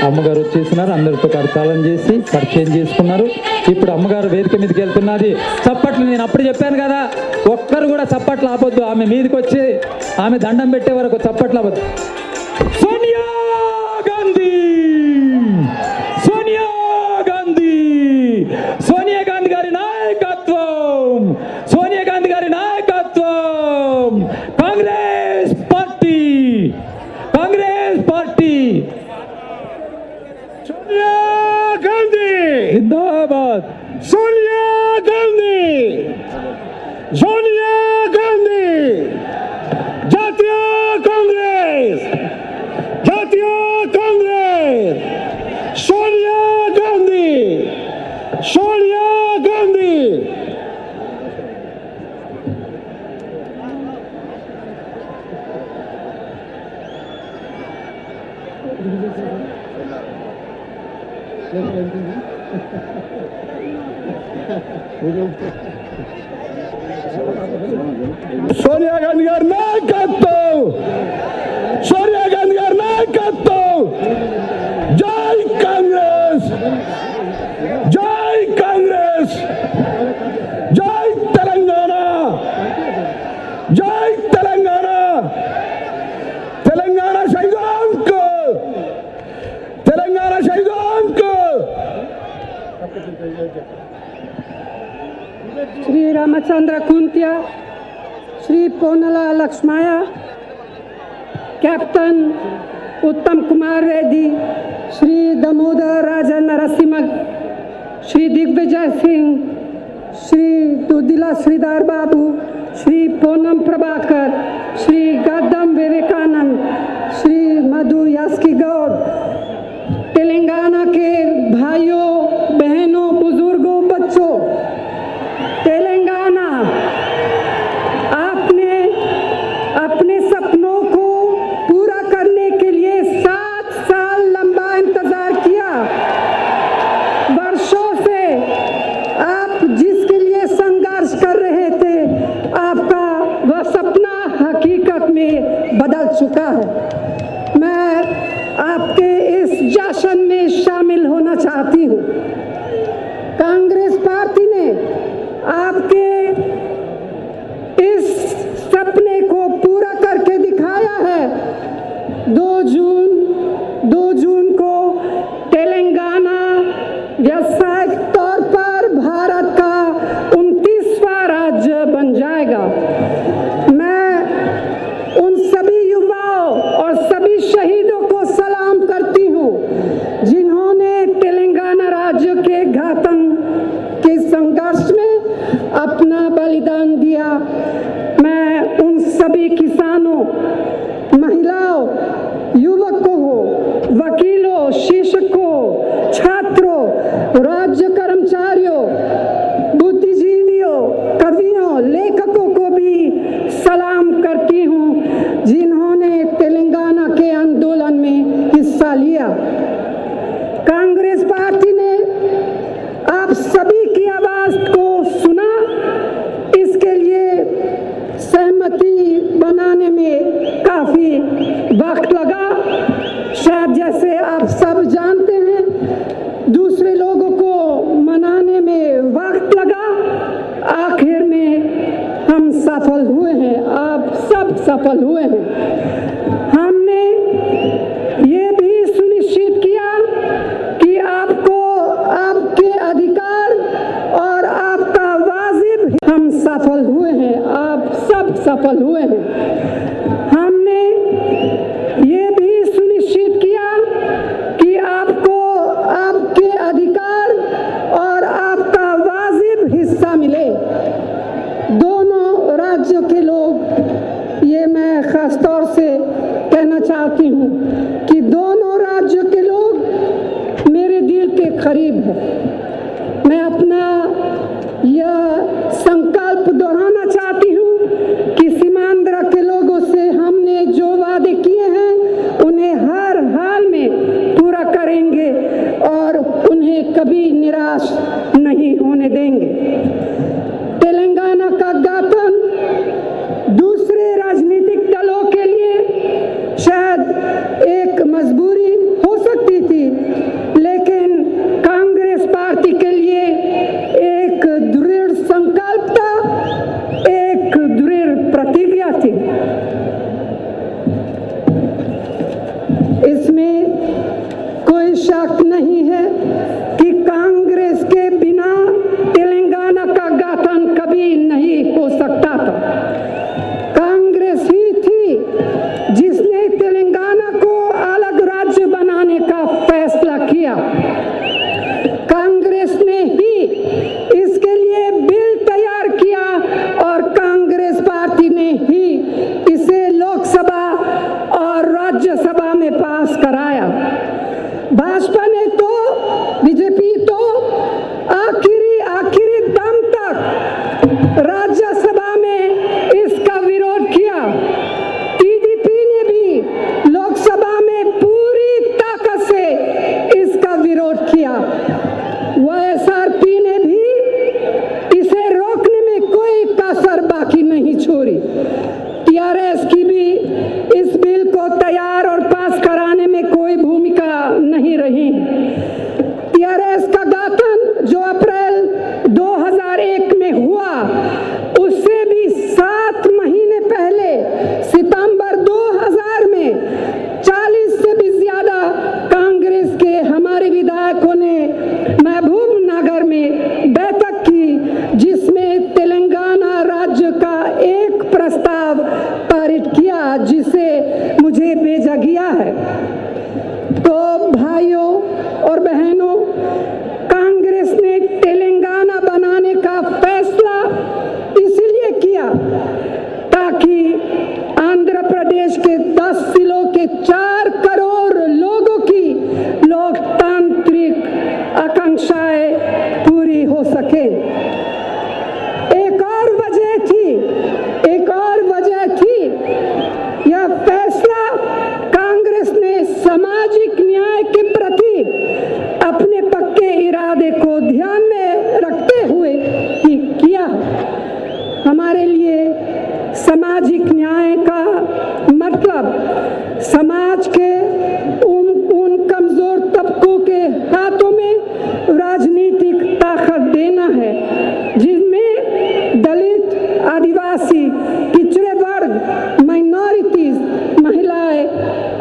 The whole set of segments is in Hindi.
అమ్మగారు వచ్చేసినారు, అందరితో కరతాళం చేసి పరిచయం చేసుకున్నారు. ఇప్పుడు అమ్మగారు వేదిక మీదకి వెళ్తున్నది. చప్పట్లు నేను అప్పుడు చెప్పాను కదా, ఒక్కరు కూడా చప్పట్లు ఆపొద్దు. ఆమె మీదకి వచ్చి ఆమె దండం పెట్టే వరకు చప్పట్లు ఆపొద్దు. సోనియా గాంధీ, సోనియా గాంధీ, సోనియా గాంధీ గారి నాయకత్వం, సోనియా గాంధీ గారి నాయకత్వం, కాంగ్రెస్ పార్టీ, కాంగ్రెస్ పార్టీ. सोनिया गांधी जिंदाबाद, सोनिया गांधी, सोनिया गांधी, जातीय कांग्रेस, जातीय कांग्रेस, सोनिया गांधी, सोनिया गांधी. सोनिया गांधी गारी नायकत्వం, सोनिया गांधी गारी नायकत्వం, जय कांग्रेस, जय कांग्रेस, जय तेलंगाना, जय तेलंगाना, तेलंगाना शहीदों को, तेलंगाना शहीदों को. श्री रामचंद्र कुंतिया, श्री पोनला लक्ष्मया, कैप्टन उत्तम कुमार रेड्डी, श्री दामोदर राजा नरसिम्हा, श्री दिग्विजय सिंह, श्री दुदिला श्रीधर बाबू, श्री पूनम प्रभाकर, श्री गौतम विवेकानंद, श्री मधु यास्की गौड़, तेलंगाना के भाइयों बहनों बुजुर्गों बच्चों, तेलंगाना आपने अपने सपनों को पूरा करने के लिए 7 साल लंबा इंतजार किया। वर्षों से आप जिसके लिए संघर्ष कर रहे थे, आपका वह सपना हकीकत में बदल चुका है। मैं आपके इस जश्न में शामिल होना चाहती हूँ। कांग्रेस पार्टी ने आपके इस सपने को पूरा करके दिखाया है। 2 जून को तेलंगाना व्यावसायिक तौर पर भारत का 29वां राज्य बन जाएगा। मैं उन सभी युवाओं और सभी शहीदों को सलाम करती हूँ जिन्होंने तेलंगाना राज्य के घातन के संघर्ष में अपना बलिदान दिया। मैं उन सभी किसानों, महिलाओं, युवकों, वकीलों, शिक्षकों, छात्रों, राज्य कर्मचारियों, बुद्धिजीवियों, कवियों, लेखकों को भी सलाम करती हूँ जिन्होंने तेलंगाना के आंदोलन में हिस्सा लिया। कांग्रेस पार्टी ने आप सभी की आवाज को सुना, इसके लिए सहमति बनाने में काफी वक्त लगा। शायद जैसे आप सब जानते हैं, दूसरे लोगों को मनाने में वक्त लगा। आखिर में हम सफल हुए हैं, आप सब सफल हुए हैं। हमने ये भी सुनिश्चित किया कि आपको आपके अधिकार और आपका वाजिब, हम सफल हुए हैं, आप सब सफल हुए हैं। हमने ये भी सुनिश्चित किया कि आपको आपके अधिकार और आपका वाजिब हिस्सा मिले। दोनों राज्यों के लोग, ये मैं खास तौर से कहना चाहती हूँ कि दोनों राज्यों के लोग मेरे दिल के करीब हैं। मैं अपना यह संकल्प दोहराना चाहती हूँ कि सीमांध्र के लोगों से हमने जो वादे किए हैं उन्हें हर हाल में पूरा करेंगे और उन्हें कभी निराश नहीं होने देंगे। तेलंगाना का गठन दूसरे राजनीतिक दलों के लिए शायद एक मजबूरी हो सकती थी, का फैसला किया। कांग्रेस ने ही इसके लिए बिल तैयार किया और कांग्रेस पार्टी ने ही इसे लोकसभा और राज्यसभा में पास कराया। भाजपा ने तो, बीजेपी तो आखिरी दम तक राज्यसभा में इसका विरोध किया। टीडीपी ने भी लोकसभा में पूरी ताकत से इसका विरोध किया। वाईएसआरपी ने भी इसे रोकने में कोई कसर बाकी नहीं छोड़ी। टीआरएस की भी इस बिल को तैयार और पास कराने में कोई भूमिका नहीं रही। टीआरएस का गठन जो अप्रैल 2001 में हुआ, उससे भी 7 महीने पहले सितंबर 2000 में 40 से भी ज्यादा कांग्रेस के हमारे विधायकों ने महबूब नगर में बैठक की, जिसमें तेलंगाना राज्य का एक प्रस्ताव पारित किया, जिसे मुझे भेजा गया है। तो भाइयों और बहनों, कांग्रेस ने तेलंगाना बनाने का फैसला इसलिए किया ताकि आंध्र प्रदेश के 10 जिलों के 4 करोड़ लोगों की लोकतांत्रिक आकांक्षाएं पूरी हो सके। एक और वजह थी यह फैसला कांग्रेस ने सामाजिक न्याय के प्रति अपने पक्के इरादे को ध्यान में रखते हुए ही किया। हमारे लिए सामाजिक न्याय का मतलब समाज के उन कमजोर तबकों के हाथों में राजनीतिक ताकत देना है, जिनमें दलित, आदिवासी, पिछड़े वर्ग, माइनॉरिटीज, महिलाएं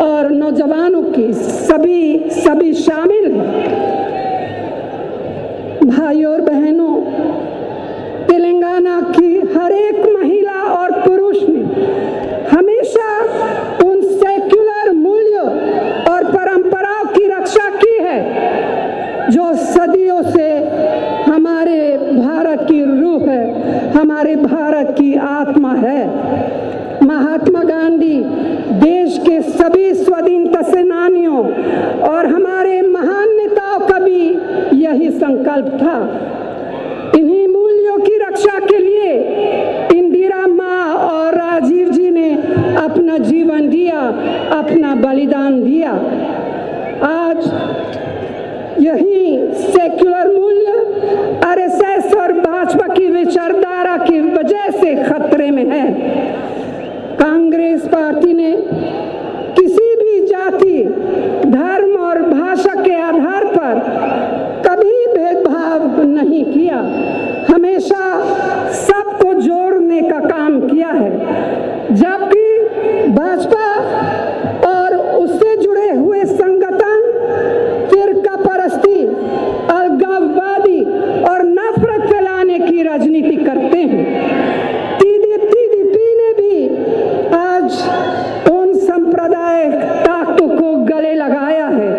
और नौजवानों की सभी शामिल हैं। भाइयों और बहनों, तेलंगाना की हर एक महिला और पुरुष ने हमेशा उन सेक्युलर मूल्यों और परंपराओं की रक्षा की है जो सदियों से हमारे भारत की रूह है, हमारे भारत की आत्मा है। महात्मा गांधी देश के सभी स्वाधीनता सेनानियों और हमारे महान नेताओं का भी यही संकल्प था। इन्हीं मूल्यों की रक्षा के लिए इंदिरा माँ और राजीव जी ने अपना जीवन दिया, अपना बलिदान दिया। आज यही सेक्युलर मूल्य आरएसएस और भाजपा की विचारधारा की वजह से खतरे में है। कांग्रेस पार्टी ने किसी भी जाति, धर्म और भाषा के आधार पर कभी भेदभाव नहीं किया, हमेशा सबको जोड़ने का काम किया है। जबकि भाजपा और उससे जुड़े हुए संगठन फिरका परस्ती, अलगाववादी और नफरत फैलाने की राजनीति करते हैं। टीडीपी ने भी आज उन सांप्रदायिक ताकतों को गले लगाया है।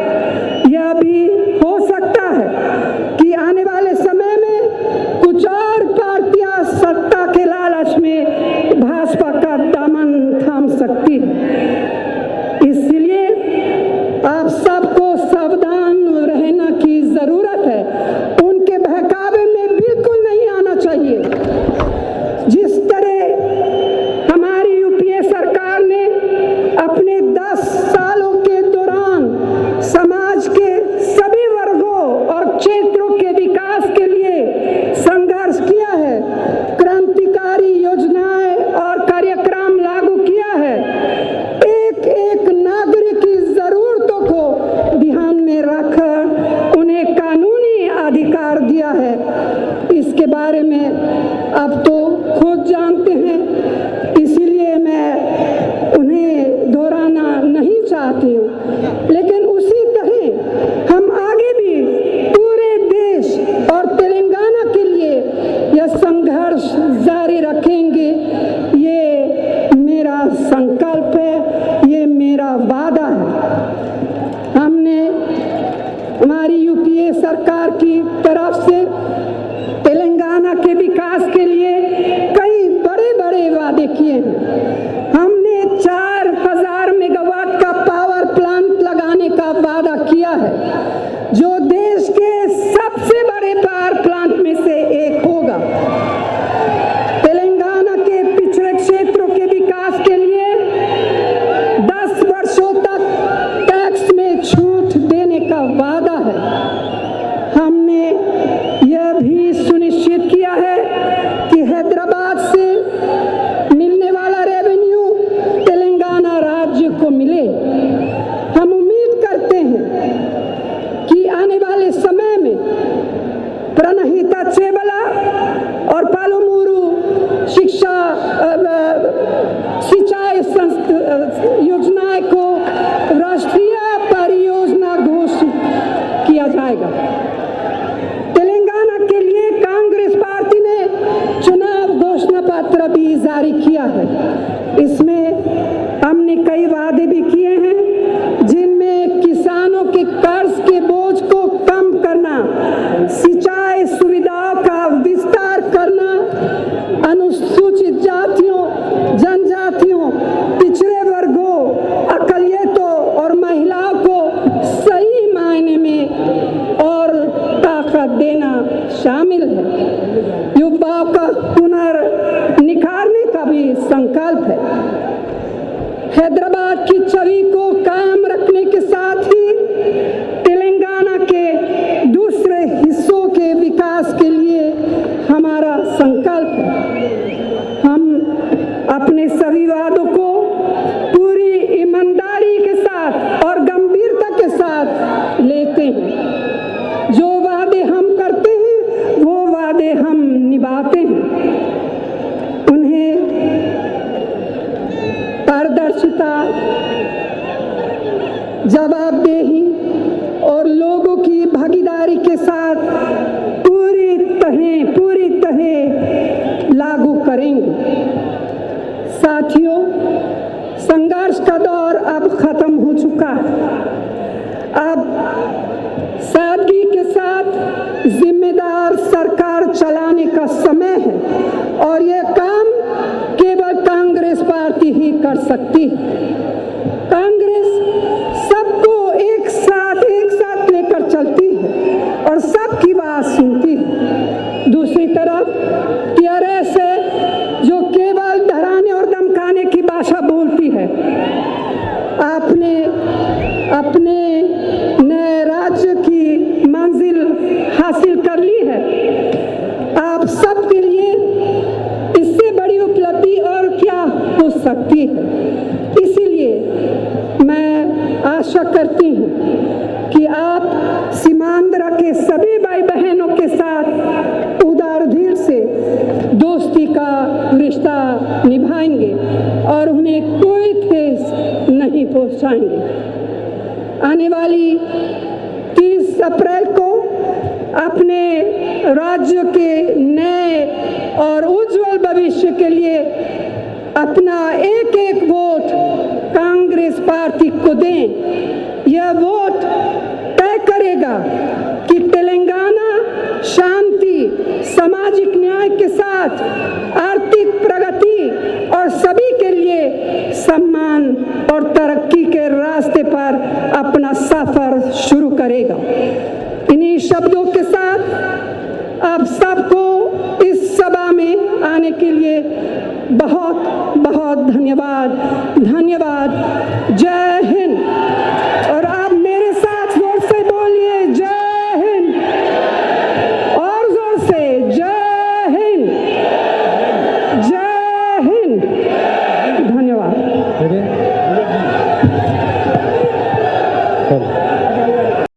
यह भी हो सकता है कि आने वाले समय में कुछ और पार्टियां सत्ता के लालच में भाजपा का दामन थाम सकती है। इसलिए आप सबको सावधान रहने की जरूरत है। उनके बहकावे में बिल्कुल नहीं आना चाहिए। जिस तरह हमारी यूपीए सरकार ने अपने 10 सालों के दौरान समाज के सभी वर्गों और क्षेत्रों के विकास के लिए संघर्ष किया है, क्रांतिकारी योजनाएं और कार्यक्रम लागू किया है, एक नागरिक की जरूरतों को ध्यान में रखकर उन्हें कानूनी अधिकार दिया है। इसके बारे में अब तो खुद जानते हैं, इसीलिए मैं उन्हें दोहराना नहीं चाहती हूँ। लेकिन उसी तरह हम आगे भी पूरे देश और तेलंगाना के लिए यह संघर्ष जारी रखेंगे। ये मेरा संकल्प है, ये मेरा वादा है। हमने हमारी यूपीए सरकार की तरफ से तेलंगाना के विकास के लिए कई बड़े बड़े वादे किए हैं। हमने 4000 मेगावाट का पावर प्लांट लगाने का वादा किया है, जो देश के सबसे बड़े पावर प्लांट में से एक होगा। तेलंगाना के पिछड़े क्षेत्रों के विकास के लिए 10 वर्षों तक टैक्स में छूट देने का वादा है। हमने यह भी सुनिश्चित किया है कि हैदराबाद से मिलने वाला रेवेन्यू तेलंगाना राज्य को मिले। हम उम्मीद करते हैं कि आने वाले समय में प्रणहिता चेबला और पालमूरू सिंचाई योजना को राष्ट्रीय परियोजना घोषित किया जाएगा। तेलंगाना के लिए कांग्रेस पार्टी ने चुनाव घोषणा पत्र भी जारी किया है। इसमें हमने कई वादे भी किए हैं, जिनमें किसानों के कर्ज के बोझ को कम करना, सिंचाई सुविधाओं का विस्तार करना, अनुसूचित जातियों, जनजातियों, पिछड़े वर्गों, अकलियतों और महिलाओं को सही मायने में और ताकत देना शामिल है। युवाओं का पुनर्निखारने का भी संकल्प है। हैदराबाद की छवि को कायम रखने के साथ ही तेलंगाना के दूसरे हिस्सों के विकास के लिए हमारा संकल्प है। हम अपने सभी वादों को पूरी ईमानदारी के साथ और गंभीरता के साथ लेते हैं। जो वादे हम करते हैं वो वादे हम निभाते हैं। उन्हें पारदर्शिता, जवाबदेही और लोगों की भागीदारी के साथ पूरी तरह लागू करेंगे। साथियों, संघर्ष का दौर अब खत्म हो चुका है। अब सादगी के साथ जिम्मेदार सरकार चलाने का समय है और यह काम केवल कांग्रेस पार्टी ही कर सकती है। कांग्रेस सबको एक साथ लेकर चलती है और सबकी बात सुनती है। दूसरी तरफ टीआरएस है, जो केवल डराने और धमकाने की भाषा बोलती है। आपने अपने नए राज्य की मंजिल हासिल कर ली है। आप सबके लिए इससे बड़ी उपलब्धि और क्या हो सकती है। इसीलिए मैं आशा करती हूँ कि आप सीमांध्र के सभी भाई बहनों के साथ उदार दिल से दोस्ती का रिश्ता निभाएंगे और उन्हें कोई ठेस नहीं पहुंचाएंगे। आने वाली 30 अप्रैल को अपने राज्य के नए और उज्जवल भविष्य के लिए अपना एक वोट कांग्रेस पार्टी को दें। यह वोट तय करेगा कि तेलंगाना शांति, सामाजिक न्याय के साथ आर्थिक प्रगति और सभी के लिए सम्मान और तरक्की के रास्ते पर अपना सफर शुरू करेगा। इन्हीं शब्दों के साथ आप सबको इस सभा में आने के लिए बहुत बहुत धन्यवाद। जय